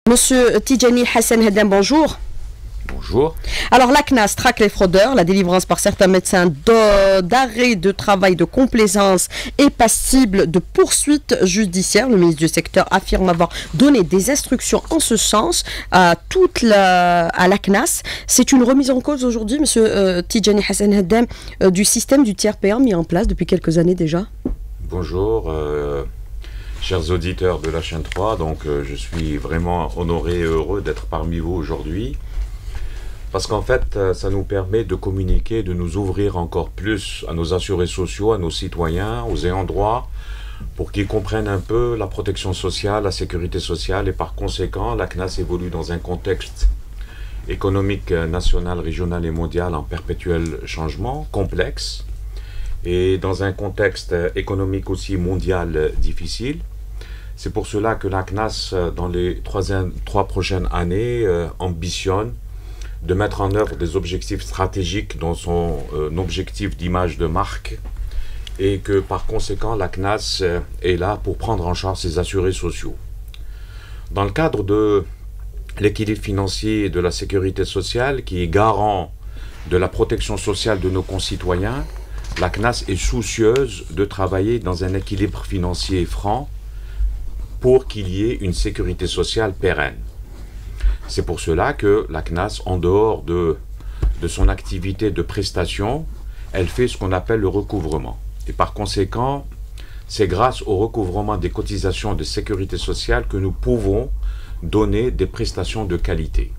Monsieur Tidjani Hassan Hedem, bonjour. Bonjour. Alors la CNAS traque les fraudeurs, la délivrance par certains médecins d'arrêt de travail de complaisance est passible de poursuites judiciaires. Le ministre du secteur affirme avoir donné des instructions en ce sens à la CNAS. C'est une remise en cause aujourd'hui, monsieur Tidjani Hassan Hedem, du système du tiers payant mis en place depuis quelques années déjà. Bonjour. Chers auditeurs de la chaîne 3, je suis vraiment honoré et heureux d'être parmi vous aujourd'hui, parce qu'en fait, ça nous permet de communiquer, de nous ouvrir encore plus à nos assurés sociaux, à nos citoyens, aux ayants droit, pour qu'ils comprennent un peu la protection sociale, la sécurité sociale, et par conséquent, la CNAS évolue dans un contexte économique national, régional et mondial en perpétuel changement, complexe, et dans un contexte économique aussi mondial difficile. C'est pour cela que la CNAS, dans les trois prochaines années, ambitionne de mettre en œuvre des objectifs stratégiques dans son objectif d'image de marque, et que par conséquent la CNAS est là pour prendre en charge ses assurés sociaux. Dans le cadre de l'équilibre financier et de la sécurité sociale, qui est garant de la protection sociale de nos concitoyens, la CNAS est soucieuse de travailler dans un équilibre financier franc pour qu'il y ait une sécurité sociale pérenne. C'est pour cela que la CNAS, en dehors de son activité de prestation, elle fait ce qu'on appelle le recouvrement. Et par conséquent, c'est grâce au recouvrement des cotisations de sécurité sociale que nous pouvons donner des prestations de qualité.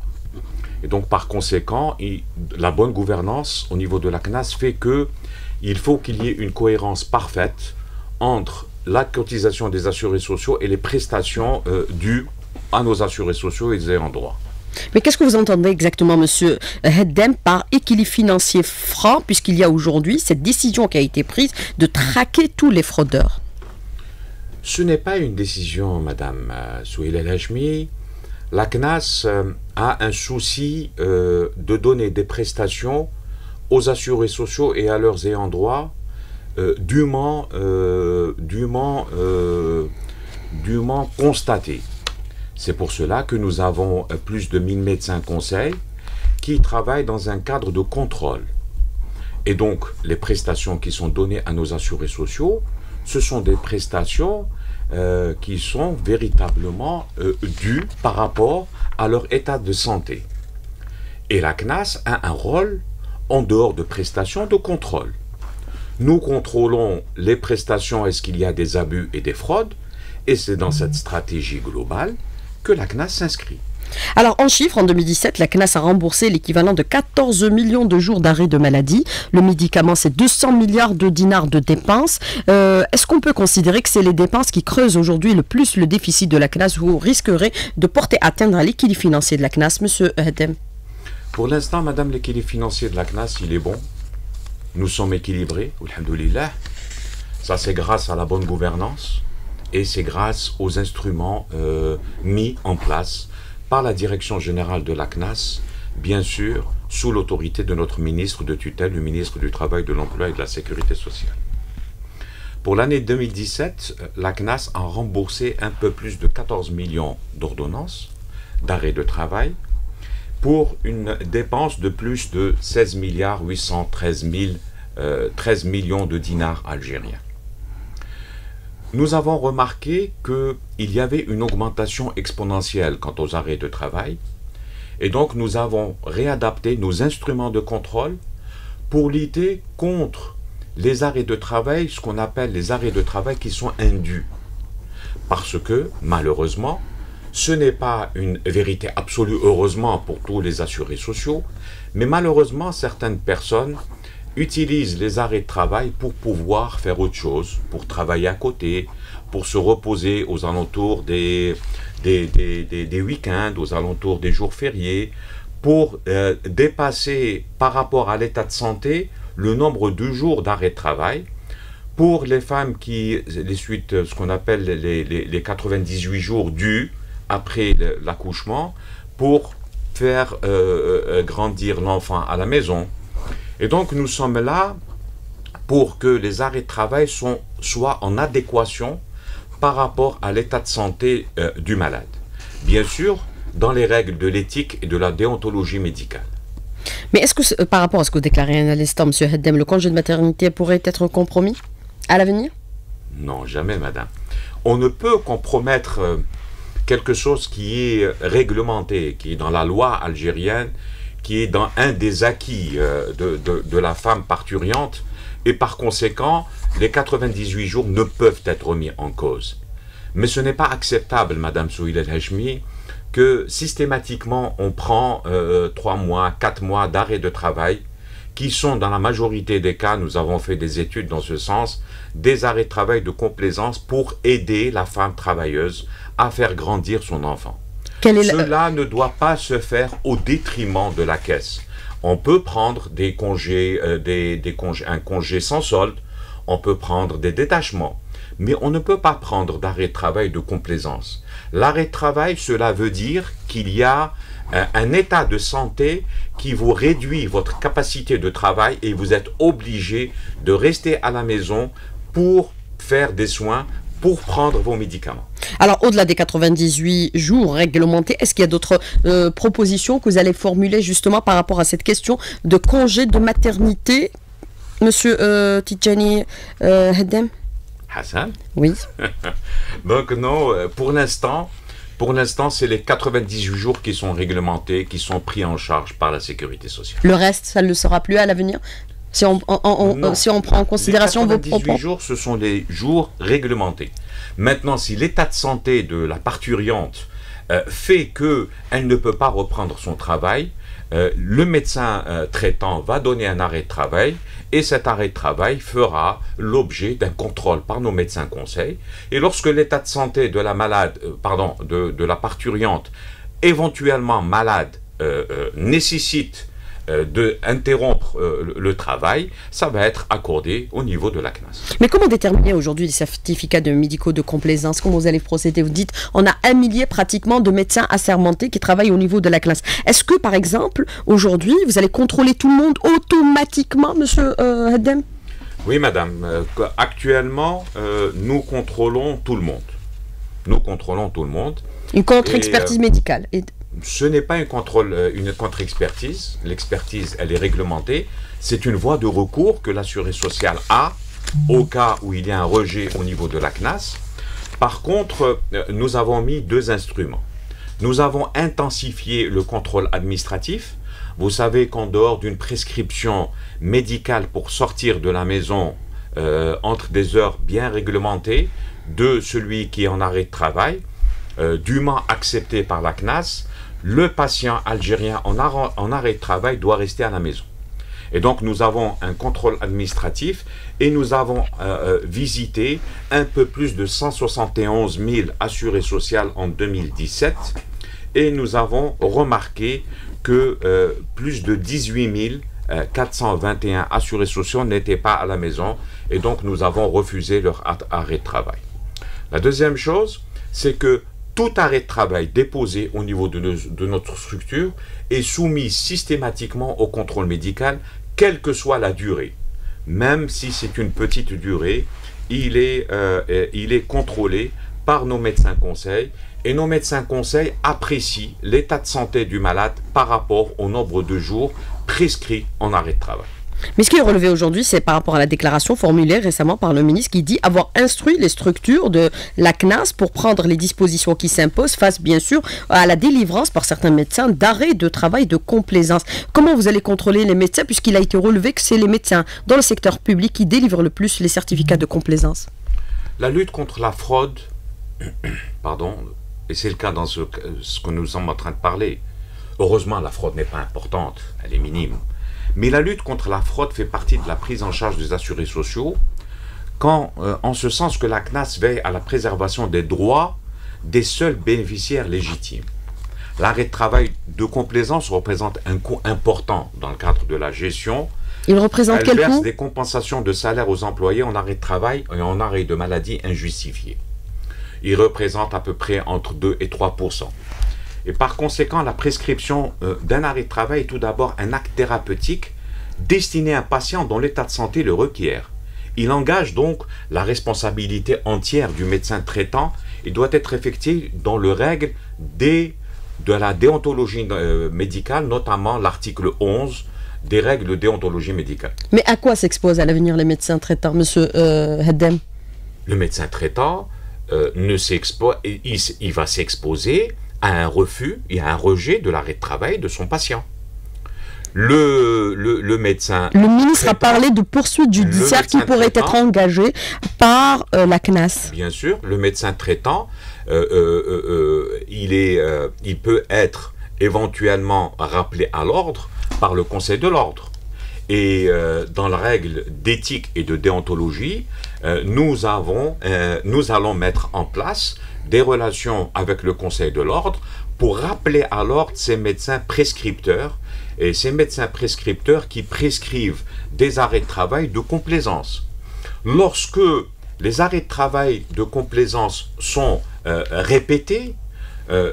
Et donc par conséquent, la bonne gouvernance au niveau de la CNAS fait que il faut qu'il y ait une cohérence parfaite entre la cotisation des assurés sociaux et les prestations dues à nos assurés sociaux et les ayants droit. Mais qu'est-ce que vous entendez exactement, monsieur Hedem, par équilibre financier franc, puisqu'il y a aujourd'hui cette décision qui a été prise de traquer tous les fraudeurs? Ce n'est pas une décision, madame Souheila El Hachmi. La CNAS a un souci de donner des prestations aux assurés sociaux et à leurs ayants droit dûment constatés. C'est pour cela que nous avons plus de 1000 médecins conseils qui travaillent dans un cadre de contrôle. Et donc, les prestations qui sont données à nos assurés sociaux, ce sont des prestations qui sont véritablement dues par rapport à leur état de santé. Et la CNAS a un rôle en dehors de prestations de contrôle. Nous contrôlons les prestations, est-ce qu'il y a des abus et des fraudes, et c'est dans cette stratégie globale que la CNAS s'inscrit. Alors, en chiffres, en 2017, la CNAS a remboursé l'équivalent de 14 millions de jours d'arrêt de maladie. Le médicament, c'est 200 milliards de dinars de dépenses. Est-ce qu'on peut considérer que c'est les dépenses qui creusent aujourd'hui le plus le déficit de la CNAS? Vous risquerez de porter atteinte à l'équilibre financier de la CNAS, monsieur Hedem? Pour l'instant, madame, l'équilibre financier de la CNAS, il est bon. Nous sommes équilibrés, alhamdoulilah. Ça, c'est grâce à la bonne gouvernance et c'est grâce aux instruments mis en place par la direction générale de la CNAS, bien sûr, sous l'autorité de notre ministre de tutelle, le ministre du Travail, de l'Emploi et de la Sécurité sociale. Pour l'année 2017, la CNAS a remboursé un peu plus de 14 millions d'ordonnances d'arrêt de travail, pour une dépense de plus de 16 milliards 813 13 millions de dinars algériens. Nous avons remarqué qu'il y avait une augmentation exponentielle quant aux arrêts de travail, et donc nous avons réadapté nos instruments de contrôle pour lutter contre les arrêts de travail, ce qu'on appelle les arrêts de travail qui sont indus. Parce que, malheureusement, ce n'est pas une vérité absolue, heureusement, pour tous les assurés sociaux, mais malheureusement, certaines personnes utilisent les arrêts de travail pour pouvoir faire autre chose, pour travailler à côté, pour se reposer aux alentours des week-ends, aux alentours des jours fériés, pour dépasser par rapport à l'état de santé le nombre de jours d'arrêt de travail. Pour les femmes qui, ce qu'on appelle les 98 jours dus après l'accouchement, pour faire grandir l'enfant à la maison. Et donc nous sommes là pour que les arrêts de travail soient en adéquation par rapport à l'état de santé du malade. Bien sûr, dans les règles de l'éthique et de la déontologie médicale. Mais est-ce que, par rapport à ce que vous déclarez à l'instant, M. Haddem, le congé de maternité pourrait être compromis à l'avenir? Non, jamais, madame. On ne peut compromettre quelque chose qui est réglementé, qui est dans la loi algérienne, qui est dans un des acquis de la femme parturiente, et par conséquent, les 98 jours ne peuvent être remis en cause. Mais ce n'est pas acceptable, madame Souhila El-Hachmi, que systématiquement on prend 3 mois, 4 mois d'arrêt de travail, qui sont dans la majorité des cas, nous avons fait des études dans ce sens, des arrêts de travail de complaisance pour aider la femme travailleuse à faire grandir son enfant. Cela ne doit pas se faire au détriment de la caisse. On peut prendre des congés, un congé sans solde, on peut prendre des détachements, mais on ne peut pas prendre d'arrêt de travail de complaisance. L'arrêt de travail, cela veut dire qu'il y a un état de santé qui vous réduit votre capacité de travail et vous êtes obligé de rester à la maison pour faire des soins, pour prendre vos médicaments. Alors, au-delà des 98 jours réglementés, est-ce qu'il y a d'autres propositions que vous allez formuler justement par rapport à cette question de congé de maternité, Monsieur Tidjani Haddem? Hassan? Oui. Donc non, pour l'instant, c'est les 98 jours qui sont réglementés, qui sont pris en charge par la sécurité sociale. Le reste, ça ne le sera plus à l'avenir? Si on prend en considération vos propos. Les 98 jours, ce sont les jours réglementés. Maintenant, si l'état de santé de la parturiente fait qu'elle ne peut pas reprendre son travail, le médecin traitant va donner un arrêt de travail et cet arrêt de travail fera l'objet d'un contrôle par nos médecins conseils. Et lorsque l'état de santé de la malade, de la parturiente, éventuellement malade, nécessite d'interrompre le travail, ça va être accordé au niveau de la CNAS. Mais comment déterminer aujourd'hui les certificats médicaux de complaisance? Comment vous allez procéder? Vous dites, on a 1 millier pratiquement de médecins assermentés qui travaillent au niveau de la CNAS. Est-ce que, par exemple, aujourd'hui, vous allez contrôler tout le monde automatiquement, monsieur Haddem? Oui, madame. Actuellement, nous contrôlons tout le monde. Nous contrôlons tout le monde. Une contre-expertise médicale. Ce n'est pas une contre-expertise. L'expertise, elle est réglementée. C'est une voie de recours que l'assuré social a au cas où il y a un rejet au niveau de la CNAS. Par contre, nous avons mis 2 instruments. Nous avons intensifié le contrôle administratif. Vous savez qu'en dehors d'une prescription médicale pour sortir de la maison entre des heures bien réglementées de celui qui est en arrêt de travail, dûment accepté par la CNAS, le patient algérien en arrêt de travail doit rester à la maison. Et donc nous avons un contrôle administratif et nous avons visité un peu plus de 171 000 assurés sociaux en 2017 et nous avons remarqué que plus de 18 421 assurés sociaux n'étaient pas à la maison et donc nous avons refusé leur arrêt de travail. La deuxième chose, c'est que tout arrêt de travail déposé au niveau de notre structure est soumis systématiquement au contrôle médical, quelle que soit la durée. Même si c'est une petite durée, il est contrôlé par nos médecins conseils et nos médecins conseils apprécient l'état de santé du malade par rapport au nombre de jours prescrits en arrêt de travail. Mais ce qui est relevé aujourd'hui, c'est par rapport à la déclaration formulée récemment par le ministre qui dit avoir instruit les structures de la CNAS pour prendre les dispositions qui s'imposent face bien sûr à la délivrance par certains médecins d'arrêt de travail de complaisance. Comment vous allez contrôler les médecins puisqu'il a été relevé que c'est les médecins dans le secteur public qui délivrent le plus les certificats de complaisance? La lutte contre la fraude, et c'est le cas dans ce que nous sommes en train de parler. Heureusement, la fraude n'est pas importante, elle est minime. Mais la lutte contre la fraude fait partie de la prise en charge des assurés sociaux, en ce sens que la CNAS veille à la préservation des droits des seuls bénéficiaires légitimes. L'arrêt de travail de complaisance représente un coût important dans le cadre de la gestion. Il représente quel coût? Elle verse des compensations de salaire aux employés en arrêt de travail et en arrêt de maladie injustifié. Il représente à peu près entre 2 et 3%. Et par conséquent, la prescription d'un arrêt de travail est tout d'abord un acte thérapeutique destiné à un patient dont l'état de santé le requiert. Il engage donc la responsabilité entière du médecin traitant et doit être effectué dans le règle des de la déontologie médicale, notamment l'article 11 des règles de déontologie médicale. Mais à quoi s'exposent à l'avenir les médecins traitants, monsieur Haddem? Le médecin traitant il va s'exposer à un refus et à un rejet de l'arrêt de travail de son patient. Le médecin... Le ministre a parlé de poursuites judiciaires qui pourraient être engagées par la CNAS. Bien sûr, le médecin traitant, il peut être éventuellement rappelé à l'ordre par le Conseil de l'ordre. Et dans la règle d'éthique et de déontologie, nous allons mettre en place des relations avec le Conseil de l'ordre pour rappeler à l'ordre ces médecins prescripteurs, et ces médecins prescripteurs qui prescrivent des arrêts de travail de complaisance. Lorsque les arrêts de travail de complaisance sont répétés,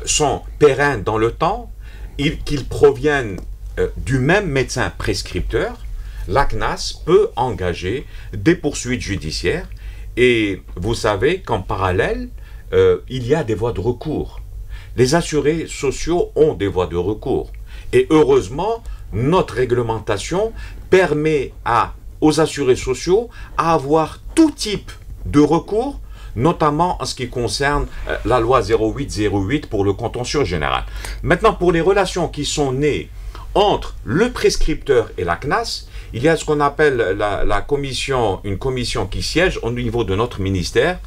sont pérennes dans le temps, qu'ils proviennent du même médecin prescripteur, la CNAS peut engager des poursuites judiciaires. Et vous savez qu'en parallèle, il y a des voies de recours. Les assurés sociaux ont des voies de recours. Et heureusement, notre réglementation permet aux assurés sociaux à avoir tout type de recours, notamment en ce qui concerne la loi 0808 pour le contentieux général. Maintenant, pour les relations qui sont nées entre le prescripteur et la CNAS, il y a ce qu'on appelle une commission qui siège au niveau de notre ministère,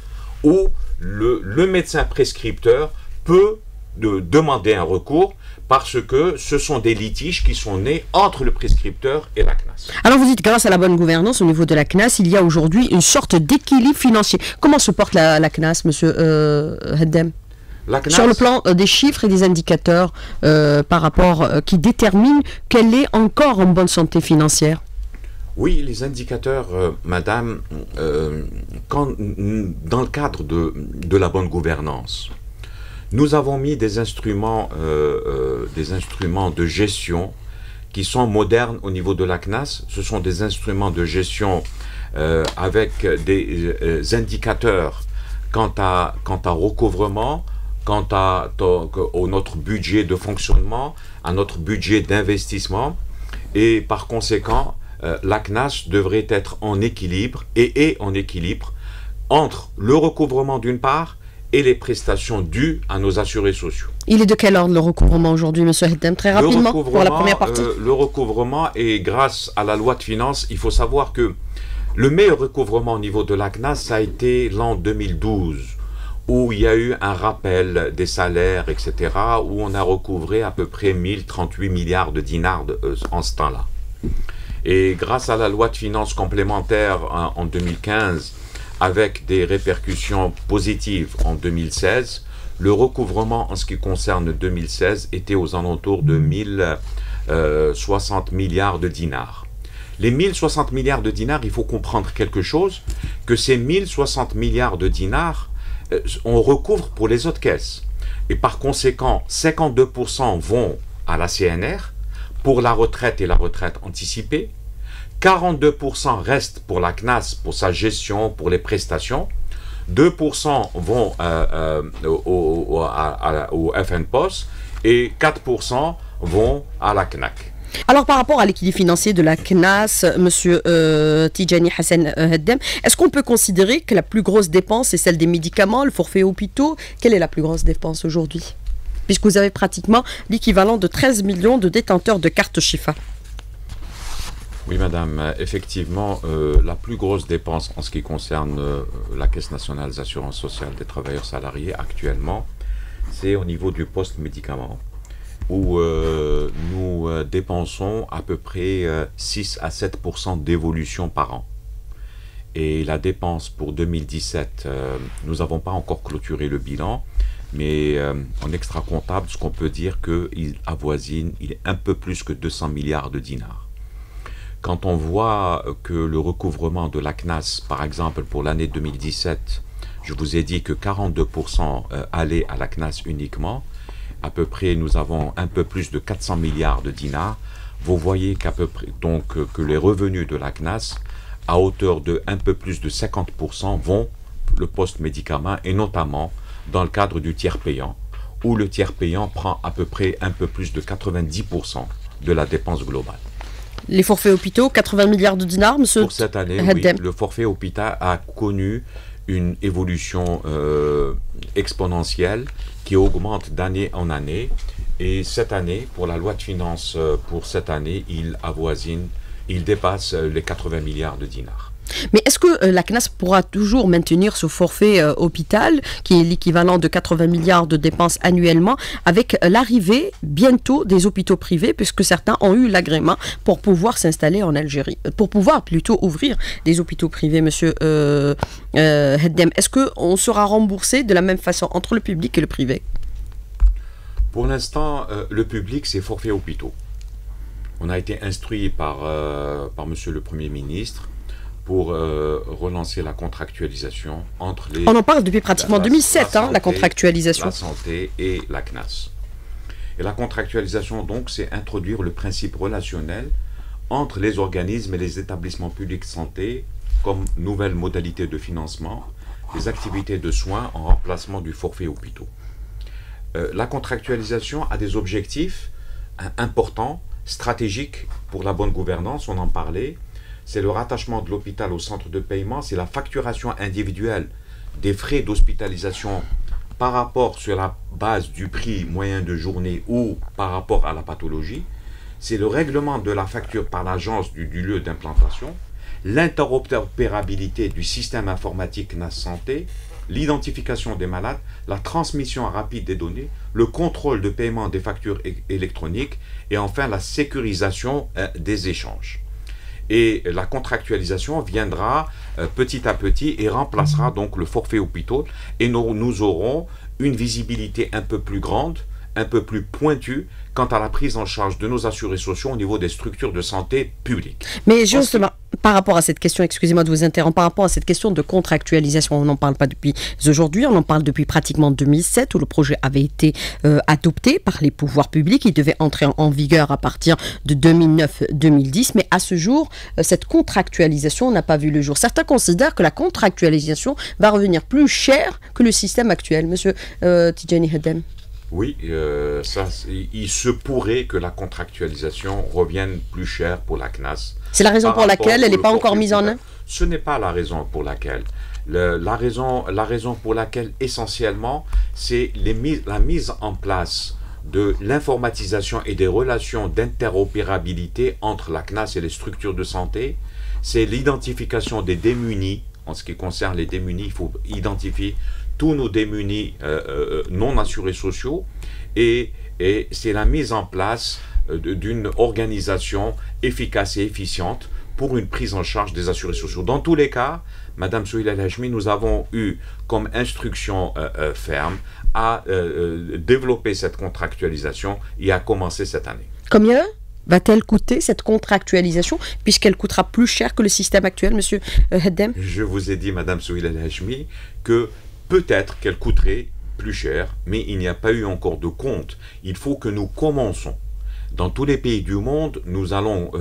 où le médecin prescripteur peut demander un recours, parce que ce sont des litiges qui sont nés entre le prescripteur et la CNAS. Alors vous dites, grâce à la bonne gouvernance au niveau de la CNAS, il y a aujourd'hui une sorte d'équilibre financier. Comment se porte la CNAS, monsieur Haddem, sur le plan des chiffres et des indicateurs par rapport qui déterminent qu'elle est encore en bonne santé financière? Oui, les indicateurs, madame, dans le cadre de la bonne gouvernance, nous avons mis des instruments de gestion qui sont modernes au niveau de la CNAS. Ce sont des instruments de gestion avec des indicateurs quant à recouvrement, quant à notre budget de fonctionnement, à notre budget d'investissement. Et par conséquent, la CNAS devrait être en équilibre et est en équilibre entre le recouvrement d'une part et les prestations dues à nos assurés sociaux. Il est de quel ordre le recouvrement aujourd'hui, monsieur Haddem? Très rapidement, pour la première partie. Le recouvrement est grâce à la loi de finances. Il faut savoir que le meilleur recouvrement au niveau de la CNAS, ça a été l'an 2012, où il y a eu un rappel des salaires, etc., où on a recouvré à peu près 1038 milliards de dinars en ce temps-là. Et grâce à la loi de finances complémentaire en 2015, avec des répercussions positives en 2016, le recouvrement en ce qui concerne 2016 était aux alentours de 1060 milliards de dinars. Les 1060 milliards de dinars, il faut comprendre quelque chose, que ces 1060 milliards de dinars, on recouvre pour les autres caisses. Et par conséquent, 52% vont à la CNR pour la retraite et la retraite anticipée. 42% restent pour la CNAS, pour sa gestion, pour les prestations. 2% vont au FNPOS et 4% vont à la CNAC. Alors par rapport à l'équilibre financier de la CNAS, monsieur Tidjani Hassan Haddem, est-ce qu'on peut considérer que la plus grosse dépense est celle des médicaments, le forfait hôpitaux? Quelle est la plus grosse dépense aujourd'hui? Puisque vous avez pratiquement l'équivalent de 13 millions de détenteurs de cartes Chifa. Oui, madame, effectivement, la plus grosse dépense en ce qui concerne la Caisse nationale d'assurance sociale des travailleurs salariés actuellement, c'est au niveau du poste médicament, où nous dépensons à peu près 6 à 7% d'évolution par an. Et la dépense pour 2017, nous n'avons pas encore clôturé le bilan, mais en extra-comptable, ce qu'on peut dire qu'il avoisine, il est un peu plus que 200 milliards de dinars. Quand on voit que le recouvrement de la CNAS, par exemple, pour l'année 2017, je vous ai dit que 42% allaient à la CNAS uniquement, à peu près, nous avons un peu plus de 400 milliards de dinars. Vous voyez qu'à peu près, donc, que les revenus de la CNAS, à hauteur de un peu plus de 50%, vont le poste médicament, et notamment dans le cadre du tiers payant, où le tiers payant prend à peu près un peu plus de 90% de la dépense globale. Les forfaits hôpitaux, 80 milliards de dinars, monsieur. Pour cette année, oui, le forfait hôpital a connu une évolution exponentielle qui augmente d'année en année. Et cette année, pour la loi de finances pour cette année, il dépasse les 80 milliards de dinars. Mais est-ce que la CNAS pourra toujours maintenir ce forfait hôpital, qui est l'équivalent de 80 milliards de dépenses annuellement, avec l'arrivée bientôt des hôpitaux privés, puisque certains ont eu l'agrément pour pouvoir s'installer en Algérie, pour pouvoir plutôt ouvrir des hôpitaux privés, monsieur Heddem? Est-ce qu'on sera remboursé de la même façon entre le public et le privé? Pour l'instant, le public, c'est forfait hôpitaux. On a été instruit par monsieur le Premier ministre pour relancer la contractualisation entre les... On en parle depuis pratiquement 2007, la contractualisation. La santé et la CNAS. Et la contractualisation, donc, c'est introduire le principe relationnel entre les organismes et les établissements publics de santé comme nouvelle modalité de financement des activités de soins en remplacement du forfait hôpitaux. La contractualisation a des objectifs importants, stratégiques pour la bonne gouvernance, on en parlait. C'est le rattachement de l'hôpital au centre de paiement, c'est la facturation individuelle des frais d'hospitalisation par rapport sur la base du prix moyen de journée ou par rapport à la pathologie. C'est le règlement de la facture par l'agence du lieu d'implantation, l'interopérabilité du système informatique NAS Santé, l'identification des malades, la transmission rapide des données, le contrôle de paiement des factures électroniques et enfin la sécurisation des échanges. Et la contractualisation viendra petit à petit et remplacera donc le forfait hôpitaux et nous aurons une visibilité un peu plus grande, un peu plus pointue quant à la prise en charge de nos assurés sociaux au niveau des structures de santé publiques. Mais justement, par rapport à cette question, excusez-moi de vous interrompre, par rapport à cette question de contractualisation, on n'en parle pas depuis aujourd'hui, on en parle depuis pratiquement 2007 où le projet avait été adopté par les pouvoirs publics, il devait entrer en vigueur à partir de 2009-2010, mais à ce jour, cette contractualisation n'a pas vu le jour. Certains considèrent que la contractualisation va revenir plus cher que le système actuel. Monsieur Tidjani Heddem. Oui, il se pourrait que la contractualisation revienne plus cher pour la CNAS. C'est la raison pour laquelle elle n'est pas encore mise en œuvre? Ce n'est pas la raison pour laquelle. La raison pour laquelle, essentiellement, c'est la mise en place de l'informatisation et des relations d'interopérabilité entre la CNAS et les structures de santé. C'est l'identification des démunis. En ce qui concerne les démunis, il faut identifier tous nos démunis non assurés sociaux et c'est la mise en place d'une organisation efficace et efficiente pour une prise en charge des assurés sociaux. Dans tous les cas, Madame Souheila El Hachmi, nous avons eu comme instruction ferme à développer cette contractualisation et à commencer cette année. Combien va-t-elle coûter cette contractualisation, puisqu'elle coûtera plus cher que le système actuel, monsieur Heddem? Je vous ai dit, Madame Souheila El Hachmi, que peut-être qu'elle coûterait plus cher, mais il n'y a pas eu encore de compte. Il faut que nous commençons. Dans tous les pays du monde, nous allons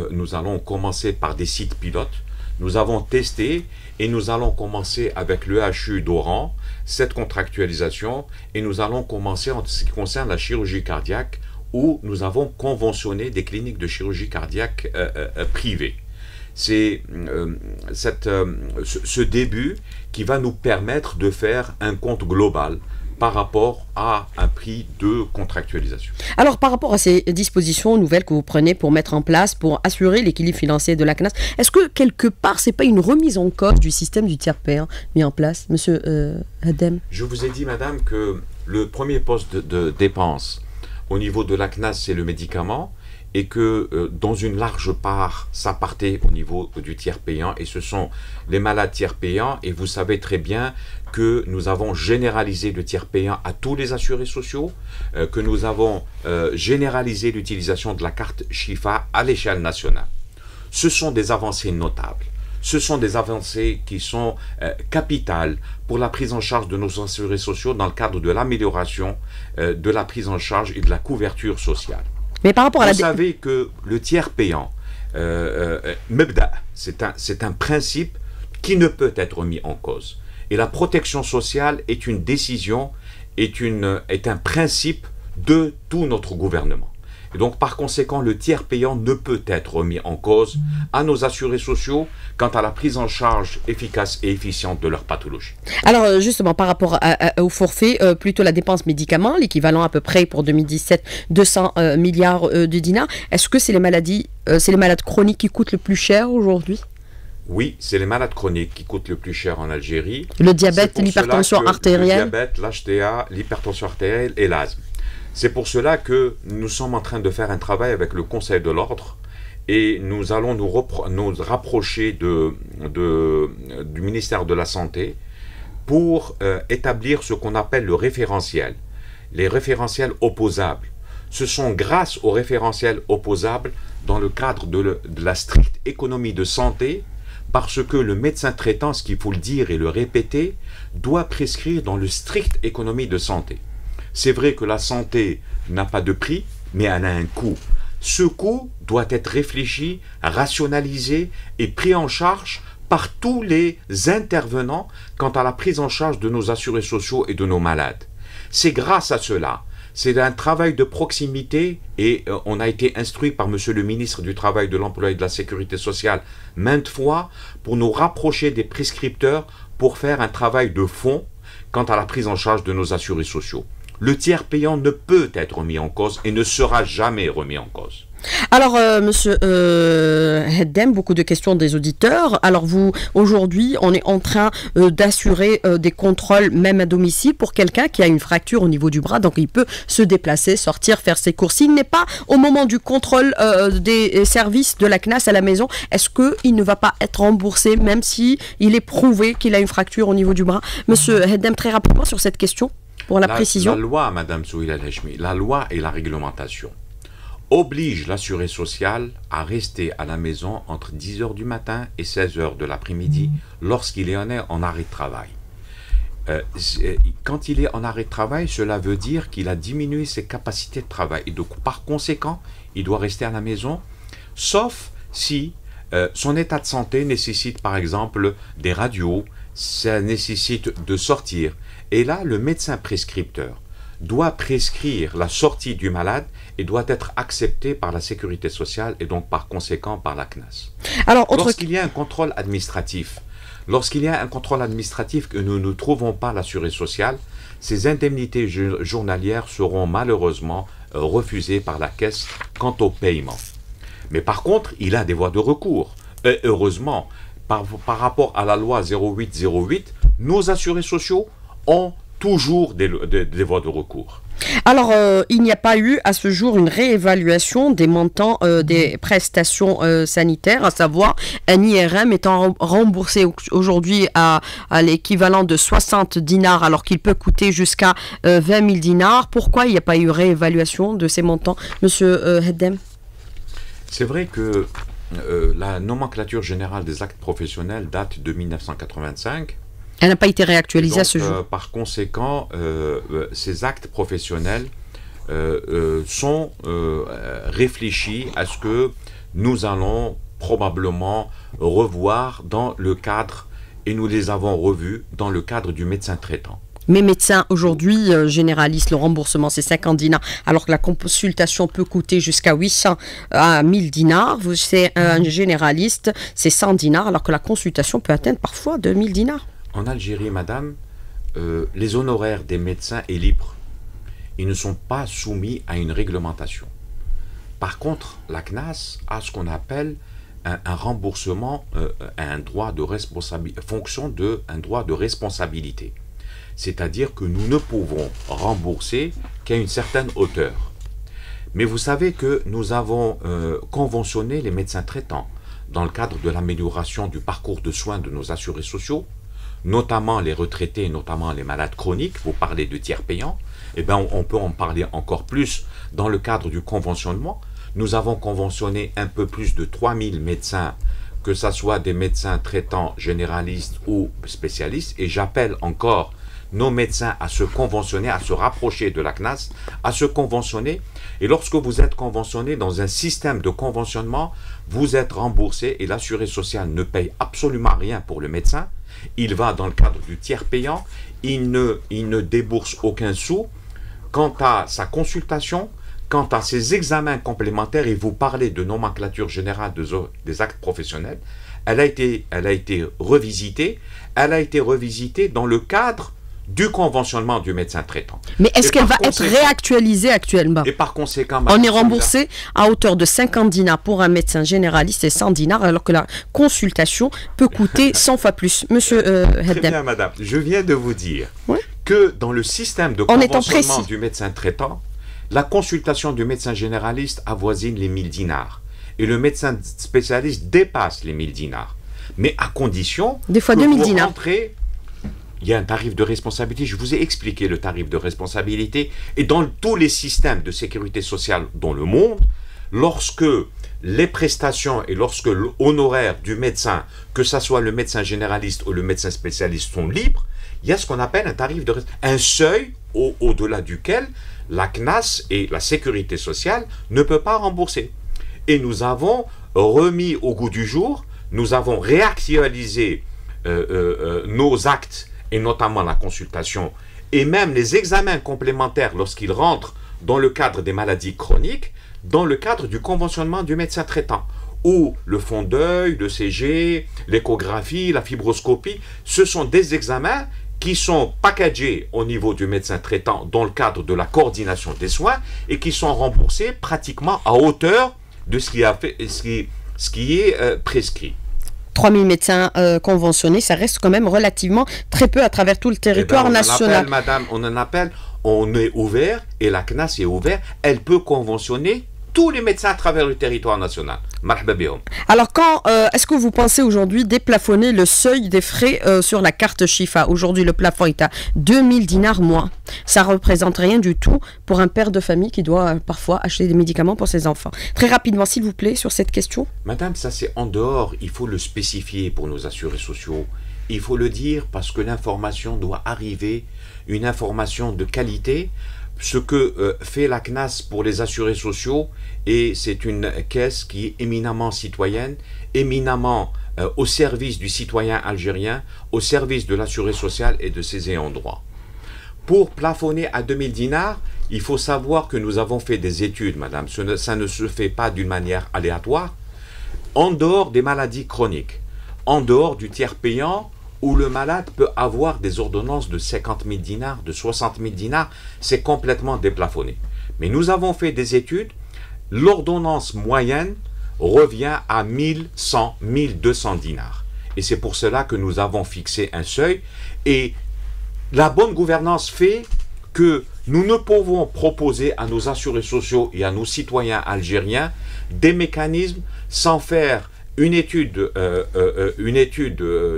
commencer par des sites pilotes. Nous avons testé et nous allons commencer avec le HU d'Oran, cette contractualisation, et nous allons commencer en ce qui concerne la chirurgie cardiaque, où nous avons conventionné des cliniques de chirurgie cardiaque privées. C'est ce début qui va nous permettre de faire un compte global par rapport à un prix de contractualisation. Alors, par rapport à ces dispositions nouvelles que vous prenez pour mettre en place, pour assurer l'équilibre financier de la CNAS, est-ce que quelque part, ce n'est pas une remise en cause du système du tiers payant mis en place, monsieur Heddem? Je vous ai dit, madame, que le premier poste de dépense au niveau de la CNAS, c'est le médicament, et que dans une large part, ça partait au niveau du tiers payant, et ce sont les malades tiers payants, et vous savez très bien que nous avons généralisé le tiers payant à tous les assurés sociaux, que nous avons généralisé l'utilisation de la carte Chifa à l'échelle nationale. Ce sont des avancées notables. Ce sont des avancées qui sont capitales pour la prise en charge de nos assurés sociaux dans le cadre de l'amélioration de la prise en charge et de la couverture sociale. Mais par rapport à vous savez que le tiers payant, c'est un principe qui ne peut être mis en cause. Et la protection sociale est une décision est un principe de tout notre gouvernement. Et donc, par conséquent, le tiers payant ne peut être remis en cause à nos assurés sociaux quant à la prise en charge efficace et efficiente de leur pathologie. Alors, justement, par rapport au forfait, plutôt la dépense médicaments, l'équivalent à peu près pour 2017, 200 milliards de dinars, est-ce que c'est les malades chroniques qui coûtent le plus cher aujourd'hui? Oui, c'est les malades chroniques qui coûtent le plus cher en Algérie. Le diabète, l'hypertension artérielle. Le diabète, l'HTA, l'hypertension artérielle et l'asthme. C'est pour cela que nous sommes en train de faire un travail avec le Conseil de l'Ordre et nous allons nous rapprocher du ministère de la Santé pour établir ce qu'on appelle le référentiel. Les référentiels opposables. Ce sont grâce aux référentiels opposables dans le cadre de la stricte économie de santé, parce que le médecin traitant, ce qu'il faut le dire et le répéter, doit prescrire dans le strict économie de santé. C'est vrai que la santé n'a pas de prix, mais elle a un coût. Ce coût doit être réfléchi, rationalisé et pris en charge par tous les intervenants quant à la prise en charge de nos assurés sociaux et de nos malades. C'est grâce à cela. C'est un travail de proximité et on a été instruit par Monsieur le ministre du Travail, de l'Emploi et de la Sécurité sociale maintes fois pour nous rapprocher des prescripteurs pour faire un travail de fond quant à la prise en charge de nos assurés sociaux. Le tiers payant ne peut être remis en cause et ne sera jamais remis en cause. Alors, monsieur Heddem, beaucoup de questions des auditeurs. Alors, aujourd'hui, on est en train d'assurer des contrôles, même à domicile, pour quelqu'un qui a une fracture au niveau du bras. Donc, il peut se déplacer, sortir, faire ses courses. S'il n'est pas au moment du contrôle des services de la CNAS à la maison, est-ce qu'il ne va pas être remboursé, même si il est prouvé qu'il a une fracture au niveau du bras? Monsieur Heddem, très rapidement sur cette question, pour la précision. La loi, Madame Souhila El-Hachmi, la loi et la réglementation oblige l'assuré social à rester à la maison entre 10h du matin et 16h de l'après-midi lorsqu'il est en arrêt de travail. Quand il est en arrêt de travail, cela veut dire qu'il a diminué ses capacités de travail. Et donc, par conséquent, il doit rester à la maison, sauf si son état de santé nécessite, par exemple, des radios, ça nécessite de sortir. Et là, le médecin prescripteur doit prescrire la sortie du malade et doit être accepté par la sécurité sociale et donc par conséquent par la CNAS. Alors, lorsqu'il y a un contrôle administratif, que nous ne trouvons pas l'assuré social, ces indemnités journalières seront malheureusement refusées par la caisse quant au paiement. Mais par contre, il a des voies de recours. Et heureusement, par rapport à la loi 0808, nos assurés sociaux ont toujours des voies de recours. Alors, il n'y a pas eu à ce jour une réévaluation des montants des prestations sanitaires, à savoir un IRM étant remboursé aujourd'hui à l'équivalent de 60 dinars alors qu'il peut coûter jusqu'à 20 000 dinars. Pourquoi il n'y a pas eu réévaluation de ces montants, Monsieur Heddem? C'est vrai que la nomenclature générale des actes professionnels date de 1985. Elle n'a pas été réactualisée à ce jour. Par conséquent, ces actes professionnels sont réfléchis à ce que nous allons probablement revoir dans le cadre, et nous les avons revus dans le cadre du médecin traitant. Mais médecins aujourd'hui généralistes, le remboursement c'est 50 dinars, alors que la consultation peut coûter jusqu'à 800 à 1000 dinars. C'est un généraliste, c'est 100 dinars, alors que la consultation peut atteindre parfois 2000 dinars. En Algérie, madame, les honoraires des médecins est libre. Ils ne sont pas soumis à une réglementation. Par contre, la CNAS a ce qu'on appelle un remboursement, un droit de responsabilité, fonction d'un droit de responsabilité. C'est-à-dire que nous ne pouvons rembourser qu'à une certaine hauteur. Mais vous savez que nous avons conventionné les médecins traitants dans le cadre de l'amélioration du parcours de soins de nos assurés sociaux, notamment les retraités, notamment les malades chroniques. Vous parlez de tiers payants, eh bien on peut en parler encore plus dans le cadre du conventionnement. Nous avons conventionné un peu plus de 3000 médecins, que ce soit des médecins traitants généralistes ou spécialistes, et j'appelle encore nos médecins à se conventionner, à se rapprocher de la CNAS, à se conventionner. Et lorsque vous êtes conventionné dans un système de conventionnement, vous êtes remboursé et l'assuré social ne paye absolument rien pour le médecin. Il va dans le cadre du tiers payant, il ne débourse aucun sou. Quant à sa consultation, quant à ses examens complémentaires, et vous parlez de nomenclature générale des actes professionnels, elle a été revisitée. Elle a été revisitée dans le cadre du conventionnement du médecin traitant. Mais est-ce qu'elle va être réactualisée actuellement? Et par conséquent, on est remboursé à hauteur de 50 dinars pour un médecin généraliste et 100 dinars, alors que la consultation peut coûter 100 fois plus. Monsieur Heddem. Très bien, madame. Je viens de vous dire que dans le système de conventionnement du médecin traitant, la consultation du médecin généraliste avoisine les 1000 dinars. Et le médecin spécialiste dépasse les 1000 dinars. Mais à condition des fois 2000 dinars. Il y a un tarif de responsabilité. Je vous ai expliqué le tarif de responsabilité. Et dans tous les systèmes de sécurité sociale dans le monde, lorsque les prestations et lorsque l'honoraire du médecin, que ce soit le médecin généraliste ou le médecin spécialiste, sont libres, il y a ce qu'on appelle un tarif de un seuil au-delà duquel la CNAS et la sécurité sociale ne peuvent pas rembourser. Et nous avons remis au goût du jour, nous avons réactualisé nos actes, et notamment la consultation, et même les examens complémentaires lorsqu'ils rentrent dans le cadre des maladies chroniques, dans le cadre du conventionnement du médecin traitant, où le fond d'œil, le CG, l'échographie, la fibroscopie, ce sont des examens qui sont packagés au niveau du médecin traitant dans le cadre de la coordination des soins et qui sont remboursés pratiquement à hauteur de ce qui est prescrit. 3000 médecins conventionnés, ça reste quand même relativement très peu à travers tout le territoire national. Madame, on est ouvert et la CNAS est ouverte, elle peut conventionner tous les médecins à travers le territoire national. Alors, est-ce que vous pensez aujourd'hui déplafonner le seuil des frais sur la carte Chifa? Aujourd'hui, le plafond est à 2000 dinars moins. Ça ne représente rien du tout pour un père de famille qui doit parfois acheter des médicaments pour ses enfants. Très rapidement, s'il vous plaît, sur cette question. Madame, ça c'est en dehors. Il faut le spécifier pour nos assurés sociaux. Il faut le dire parce que l'information doit arriver, une information de qualité. Ce que fait la CNAS pour les assurés sociaux, et c'est une caisse qui est éminemment citoyenne, éminemment au service du citoyen algérien, au service de l'assuré social et de ses ayants droit. Pour plafonner à 2000 dinars, il faut savoir que nous avons fait des études, madame, ça ne se fait pas d'une manière aléatoire, en dehors des maladies chroniques, en dehors du tiers payant, où le malade peut avoir des ordonnances de 50 000 dinars, de 60 000 dinars, c'est complètement déplafonné. Mais nous avons fait des études, l'ordonnance moyenne revient à 1100, 1200 dinars. Et c'est pour cela que nous avons fixé un seuil. Et la bonne gouvernance fait que nous ne pouvons proposer à nos assurés sociaux et à nos citoyens algériens des mécanismes sans faire une étude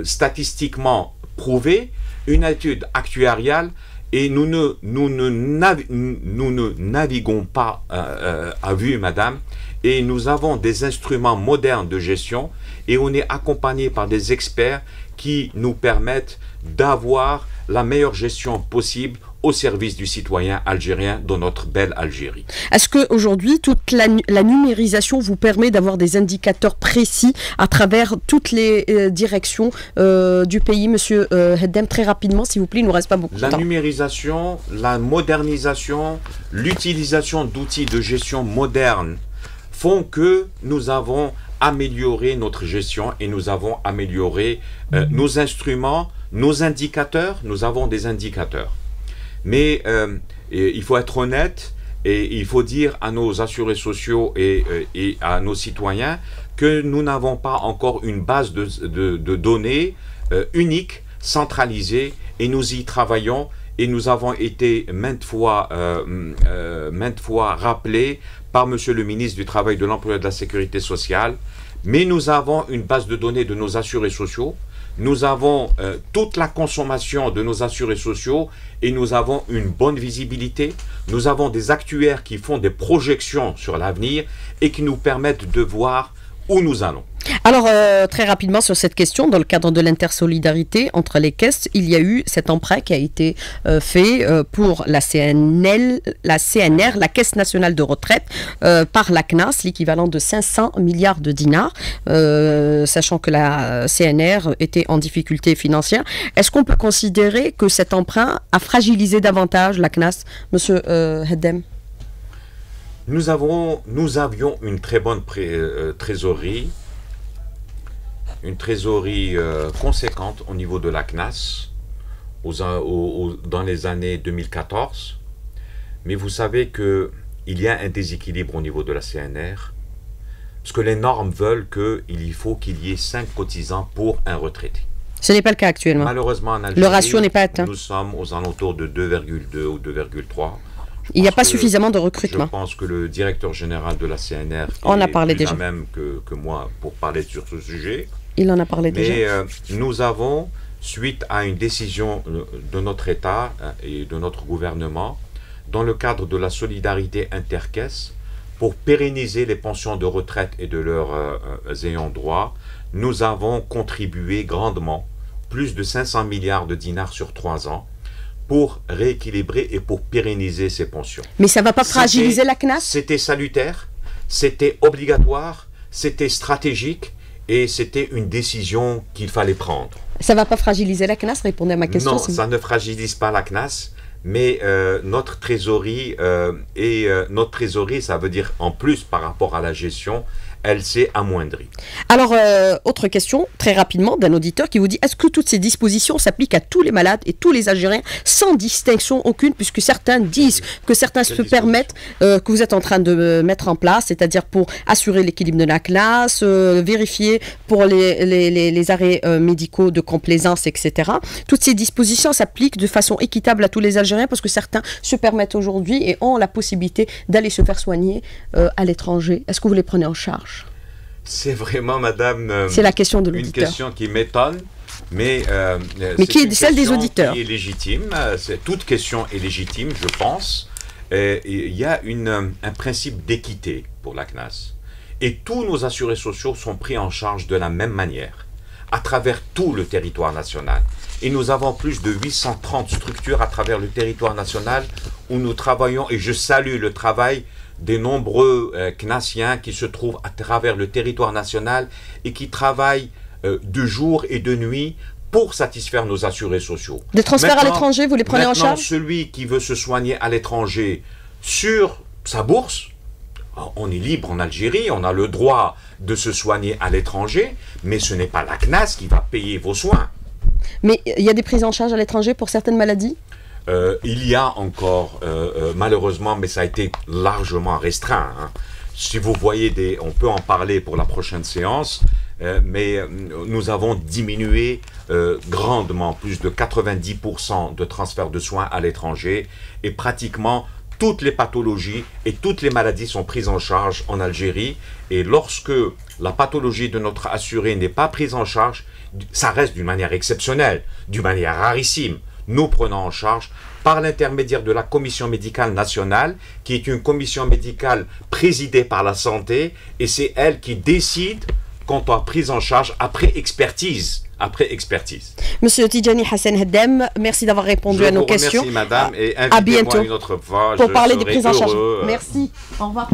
statistiquement prouvée, une étude actuariale, et nous ne naviguons pas à vue, madame, et nous avons des instruments modernes de gestion, et on est accompagné par des experts qui nous permettent d'avoir la meilleure gestion possible au service du citoyen algérien dans notre belle Algérie. Est-ce qu'aujourd'hui, toute la numérisation vous permet d'avoir des indicateurs précis à travers toutes les directions du pays? Monsieur Heddem, très rapidement, s'il vous plaît, il ne nous reste pas beaucoup de temps. La numérisation, la modernisation, l'utilisation d'outils de gestion modernes font que nous avons amélioré notre gestion et nous avons amélioré nos instruments, nos indicateurs. Nous avons des indicateurs. Mais il faut être honnête et il faut dire à nos assurés sociaux et à nos citoyens que nous n'avons pas encore une base de données unique, centralisée, et nous y travaillons, et nous avons été maintes fois rappelés par Monsieur le ministre du Travail, de l'Emploi et de la Sécurité sociale. Mais nous avons une base de données de nos assurés sociaux. Nous avons toute la consommation de nos assurés sociaux et nous avons une bonne visibilité. Nous avons des actuaires qui font des projections sur l'avenir et qui nous permettent de voir où nous allons. Alors, très rapidement sur cette question, dans le cadre de l'intersolidarité entre les caisses, il y a eu cet emprunt qui a été fait pour la CNR, la Caisse nationale de retraite, par la CNAS, l'équivalent de 500 milliards de dinars, sachant que la CNR était en difficulté financière. Est-ce qu'on peut considérer que cet emprunt a fragilisé davantage la CNAS, Monsieur Heddem? Nous avions une très bonne trésorerie, conséquente au niveau de la CNAS dans les années 2014. Mais vous savez qu'il y a un déséquilibre au niveau de la CNR, parce que les normes veulent qu'il y ait 5 cotisants pour un retraité. Ce n'est pas le cas actuellement. Malheureusement, en Algérie, le ratio n'est pas atteint. Nous sommes aux alentours de 2,2 ou 2,3. Il n'y a pas suffisamment de recrutement. Je pense que le directeur général de la CNR est plus même que moi pour parler sur ce sujet. Il en a parlé déjà. Mais nous avons, suite à une décision de notre État et de notre gouvernement, dans le cadre de la solidarité intercaisse, pour pérenniser les pensions de retraite et de leurs ayants droit, nous avons contribué grandement, plus de 500 milliards de dinars sur 3 ans, pour rééquilibrer et pour pérenniser ces pensions. Mais ça ne va pas fragiliser la CNAS? C'était salutaire, c'était obligatoire, c'était stratégique et c'était une décision qu'il fallait prendre. Ça ne va pas fragiliser la CNAS? Répondez à ma question. Non, ça ne fragilise pas la CNAS, mais notre trésorerie, ça veut dire en plus par rapport à la gestion, elle s'est amoindrie. Alors, autre question, très rapidement, d'un auditeur qui vous dit, est-ce que toutes ces dispositions s'appliquent à tous les malades et tous les Algériens, sans distinction aucune, puisque certains disent que certains se permettent, que vous êtes en train de mettre en place, c'est-à-dire pour assurer l'équilibre de la classe, vérifier pour les arrêts médicaux de complaisance, etc. Toutes ces dispositions s'appliquent de façon équitable à tous les Algériens, parce que certains se permettent aujourd'hui et ont la possibilité d'aller se faire soigner à l'étranger. Est-ce que vous les prenez en charge? C'est vraiment, madame, c'est la question de l'auditeur. Une question qui m'étonne, mais qui est celle des auditeurs. Qui est légitime. Toute question est légitime, je pense. Il y a un principe d'équité pour la CNAS. Et tous nos assurés sociaux sont pris en charge de la même manière, à travers tout le territoire national. Et nous avons plus de 830 structures à travers le territoire national où nous travaillons, et je salue le travail des nombreux CNASiens qui se trouvent à travers le territoire national et qui travaillent de jour et de nuit pour satisfaire nos assurés sociaux. Des transferts à l'étranger, vous les prenez en charge? Celui qui veut se soigner à l'étranger sur sa bourse, on est libre en Algérie, on a le droit de se soigner à l'étranger, mais ce n'est pas la CNAS qui va payer vos soins. Mais il y a des prises en charge à l'étranger pour certaines maladies? Il y a encore, malheureusement, mais ça a été largement restreint. Hein. Si vous voyez on peut en parler pour la prochaine séance, mais nous avons diminué grandement, plus de 90% de transferts de soins à l'étranger, et pratiquement toutes les pathologies et toutes les maladies sont prises en charge en Algérie. Et lorsque la pathologie de notre assuré n'est pas prise en charge, ça reste d'une manière exceptionnelle, d'une manière rarissime. Nous prenons en charge par l'intermédiaire de la Commission médicale nationale, qui est une commission médicale présidée par la santé, et c'est elle qui décide quant à prise en charge après expertise. Monsieur Tidjani Hassan Heddem, merci d'avoir répondu à nos questions. Merci madame, et invitez-moi une autre fois. Pour parler des prises en charge. Merci, au revoir.